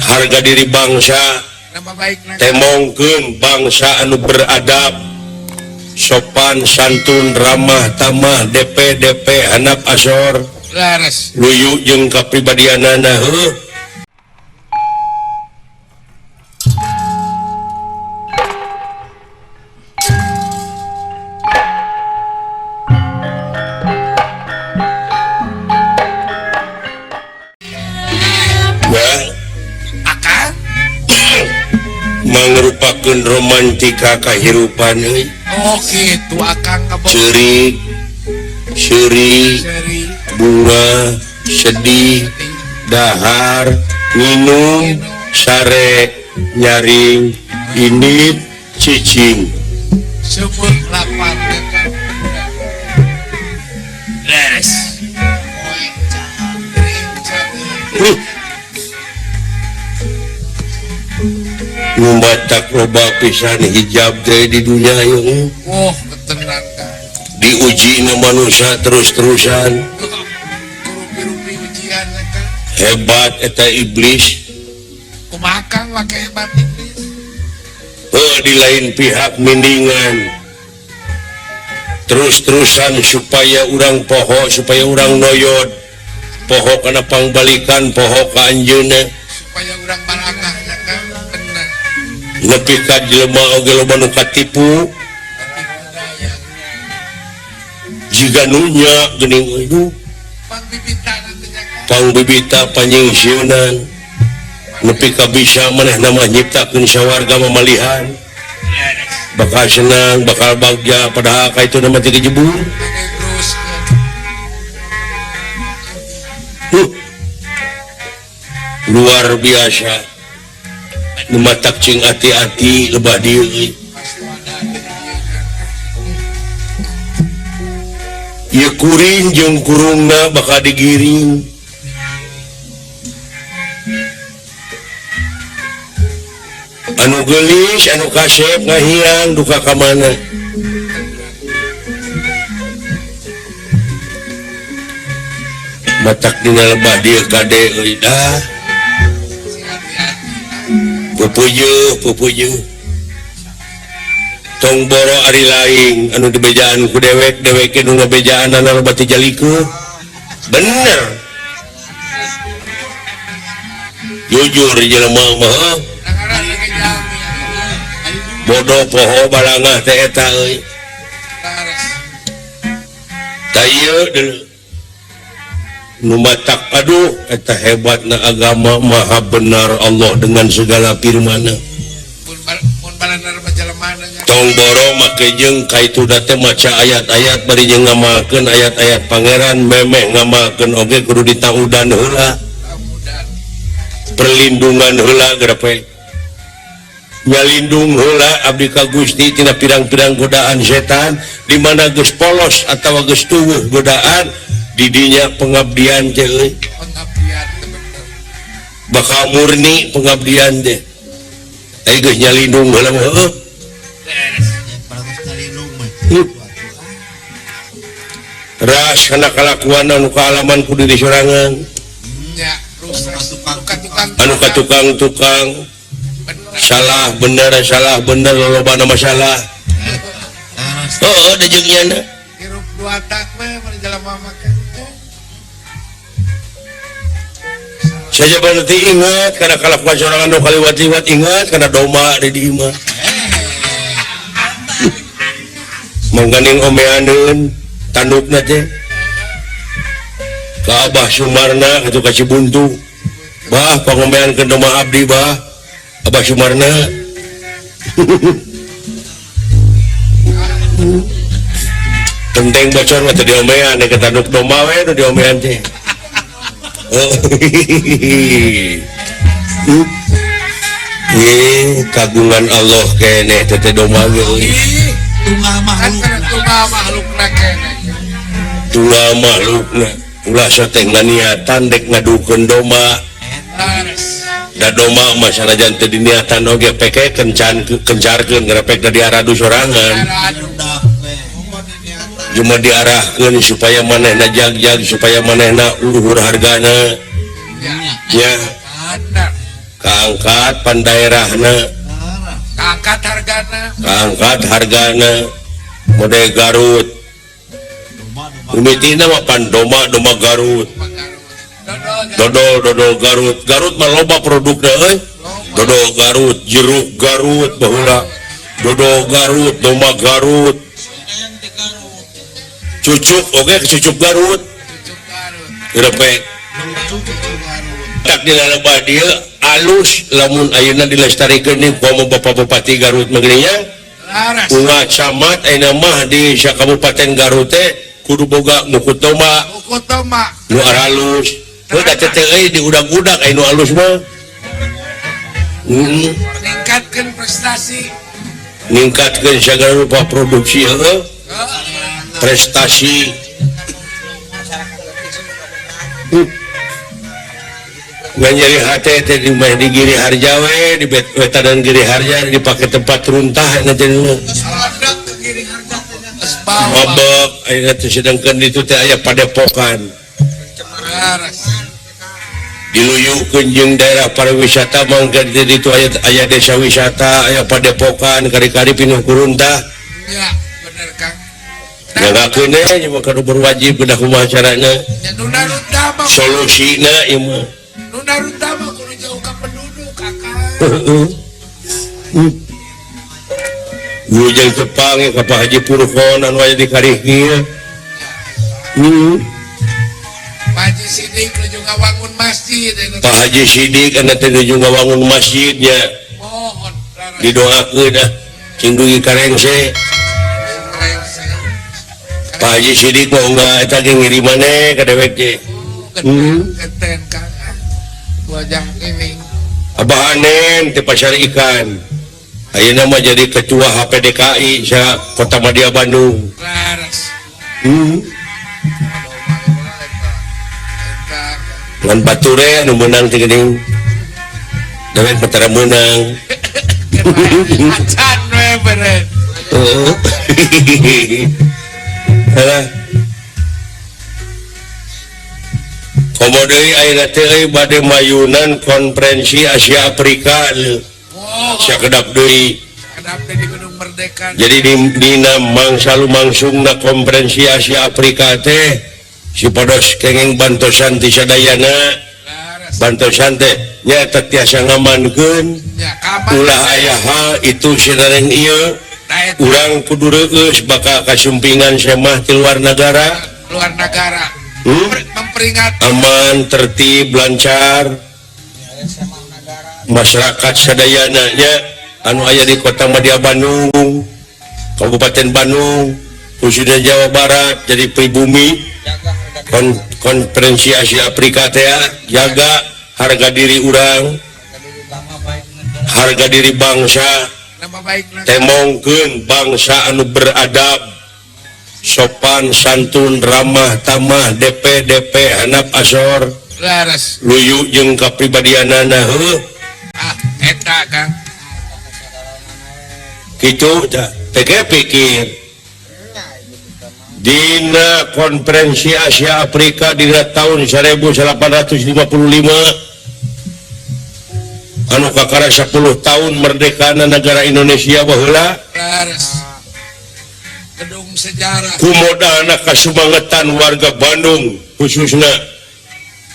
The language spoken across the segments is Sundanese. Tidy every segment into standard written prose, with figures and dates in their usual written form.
harga diri bangsa temongkeun bangsa anu beradab sopan santun ramah tamah DP handap asor luyu jeung kapribadianana heuh. Mangrupakeun romantika kahirupan euy. Oh gitu akang Ceurik, seuri, bunga, sedih, dahar, minum, sare, nyaring, init, cicing. sebut lapan Les. Ngumbatak loba pisan hijab teh di dunia ieu. oh ketenang Diuji na manusia terus-terusan. rupi-rupi ujian kan Hebat eta iblis. kumakan wake hebat iblis Di lain pihak mendingan terus-terusan supaya orang poho, supaya orang noyod poho kana pangbalikan poho ka anjeunna supaya urang barakah ya kan bener nepi ka jelema oge loba nu katipu jiga nunya geuning euy pangbibitan nantinya kan pangbibita panyingsieunnan nepi ka bisa manehna mah nyiptakeun sawarga mamalihan bakal senang bakal bahagia padahal ka itu nama teu jebul. terus Luar biasa numatak cing hati-hati lebah dieu ieu kuring jeung kurungna bakal digiring anu geulis anu kasep ngahiang duka ka mana matak dina lebah dieu kade euy dah pupuju tong boro ari laing anu dibejaan ku dewek nu ngabejaan anu bati jalikeun bener jujur jelema mah nangaran lagi jalmi bodoh poho balangah teh eta euy laras da ieu deuleu nu matak aduh eta hebatna agama maha benar Allah dengan segala firman-Na pun balanar bajalemana nya tong boro make jeung kaitu teh maca ayat-ayat bari jeung ngamalkeun ayat-ayat pangeran memeh ngamalkeun oge kudu ditaudan heula mudah perlindungan heula grepe nyalindung heula abdi ka Gusti tina pirang-pirang godaan setan di mana geus polos atawa geus tuwuh godaan di dinya pengabdian teh euy pengabdian bener bakal murni pengabdian teh ai geus nyalindung heula mah heuh ras kana kalakuan anu kaalaman ku diri sorangan nya rusak tukang anu ka tukang-tukang salah bener lolobana masalah da jeung nya hirup dua tak mah mari jelema makan saja berarti ingat karena kalakuan sorangan nu kaliwat-liwat ingat karena doma di dieu mah mangganing omeaneun tandukna teh ka Abah Sumarna atuh ka Cibuntu bah pangomeankeun doma abdi bah Abah Sumarna penting bocor mah teu diomean ke tanduk doma we nu diomean teh kagungan Allah keneh teh doma ge euy tunggal makhluk nakena tunggal makhlukna ulah sateh nganiatan dek ngadukeun doma laras da doma mah sanajan teu diniatan oge peke kencarkeun ngarepek da diaradu sorangan cuma diarahkeun supaya manehna jag-jag supaya manehna luhur hargana ya benar kaangkat pandaerahna angkat hargana kaangkat hargana model Garut umitina mah pan doma Garut dodol Garut mah loba produkna dodol Garut jeruk Garut baheula dodol Garut doma Garut cucuk oge cucuk Garut Repek tak dilalabah dia alus lamun ayeuna dilestarikeun di komo Bapak Bupati Garut magrinya laras ulah camat ayeuna mah di sak Kabupaten Garut teh kudu boga mukutoma ukutoma nu aralus da teh euy di udag-udag aya nu alus mah meningkatkan prestasi ningkatkeun sagala rupa produksi prestasi nyari hati teh di Giri Harja we di Wetadan Giri Harja dipake tempat runtah nanti selondak ke kiri harga bawa mabok ayeuna teh sedangkeun ditu teh aya padepokan laras diluyukeun jeung daerah pariwisata mangga di ditu aya desa wisata aya padepokan kari-kari pinuh ku runtah ya bener Kang ngagakeun nya mah kudu berwajib kudu kumaha carana ya nuna rutama solusina ieu mah nuna rutama kudu jauh ke penduduk Kakak Ujang Jepang ya ka Pak Haji Purkon anu aya di Karihnya Pak Haji Sidik lu juga bangun masjid Pak Haji Sidik anu teh nuju ngawangun masjidnya mohon laras didoakeun dah cing dugi karengse Pak Haji Sidik mah enggak eta ge ngirimaneh ka dewek ge geten Kang wajah ini Abah Anen teh pasar ikan ayeuna mah jadi ketua HPDKI sa Kota Madya Bandung laras ngan bature anu meunang teh geuning dewek patara meunang acan we beren Halah. Komo deui ayeuna teh euy bade mayunan konferensi Asia Afrika oh sakedap deui. kenapa di Gedung Merdeka Jadi dina mangsalu mangsungna konferensi Asia Afrika teh si pados kenging bantosan ti sadayana laras bantosan teh nyaeta tiasa ngamankeun ya kapan ulah aya hal itu sinareng ieu Daet urang kudu reueus bakal kasumpingan semah ti luar negara luar negara memperingati aman tertib lancar masyarakat sadayana nya anu aya di Kota Madya Bandung Kabupaten Bandung khususnya Jawa Barat jadi pribumi konferensi Asia Afrika teh jaga harga diri urang harga diri bangsa nama baik temongkeun bangsa anu beradab sopan santun ramah tamah DP handap asor laras luyu jeung kapribadianana heuh eta Kang kitu tah teh pikir dina konferensi Asia Afrika dina tahun 1855 anu kakara 10 tahun merdekana negara Indonesia baheula laras gedung sejarah kumodalna kasumangetan warga Bandung khususnya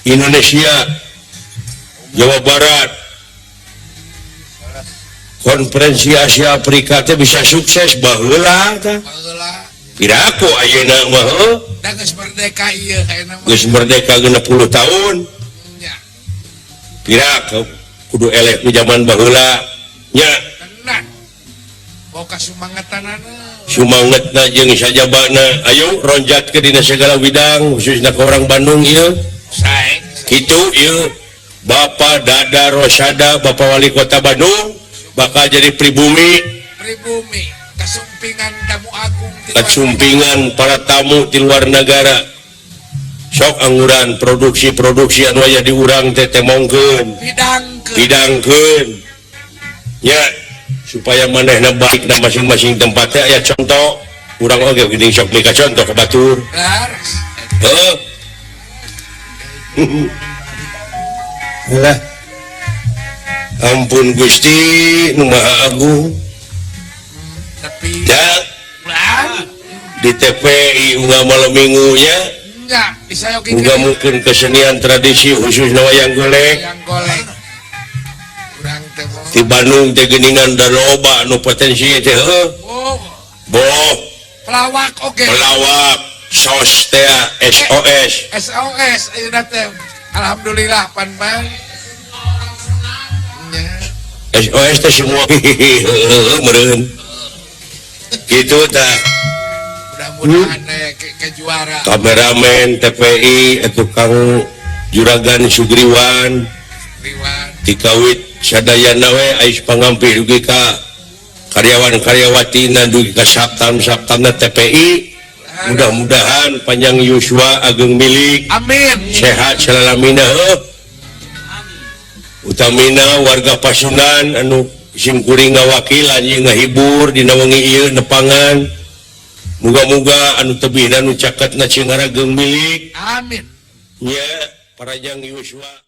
Indonesia Jawa Barat konferensi Asia Afrika teh bisa sukses baheula tah baheula piraku ayeuna mah da geus merdeka ieu kaena mah geus merdeka 60 tahun nya piraku kudu eleh ku zaman baheula nya tenan boga sumangetanana sumangetna jeung sajabana ayo ronjat ke dina segala bidang khususnya ke orang Bandung ieu sae kitu ieu Bapak Dada Rosada Bapak Wali Kota Bandung bakal jadi pribumi pribumi kasumpingan tamu agung di luar kasumpingan para tamu di luar negara sok angguran produksi anu aya di urang teh temongkeun bidangkeun nya supaya manehna baik na masing-masing tempat teh aya contoh urang oge geuning sok mika contoh ka batur laras heuh lah ampun Gusti nu Maha Agung tapi ya lah di TPI unggah malam minggunya enggak disayoki unggah mungkin kesenian tradisi khususnya wayang golek yang golek kurang teh di Bandung teh geuningan da loba anu potensi teh oh boh pelawak oke pelawak sos teh SOS SOS ayeuna teh alhamdulillah pan bang nya SOS teh semua meureun gitu tah mudah-mudahan ke juara kameramen TPI tukang juragan Sugriwan Riwan dikawit sadayana we ais pangampi dugi ka karyawan-karyawatina dugi ka saptam-saptamna TPI mudah-mudahan panjang yuswa ageng milik amin sehat selalamina utamina warga Pasundan anu simkuring ngawakil anjing ngahibur dina wengi ieu nepangan muga-muga anu tebih anu caketna cingarageng milik amin nya parajang yuswa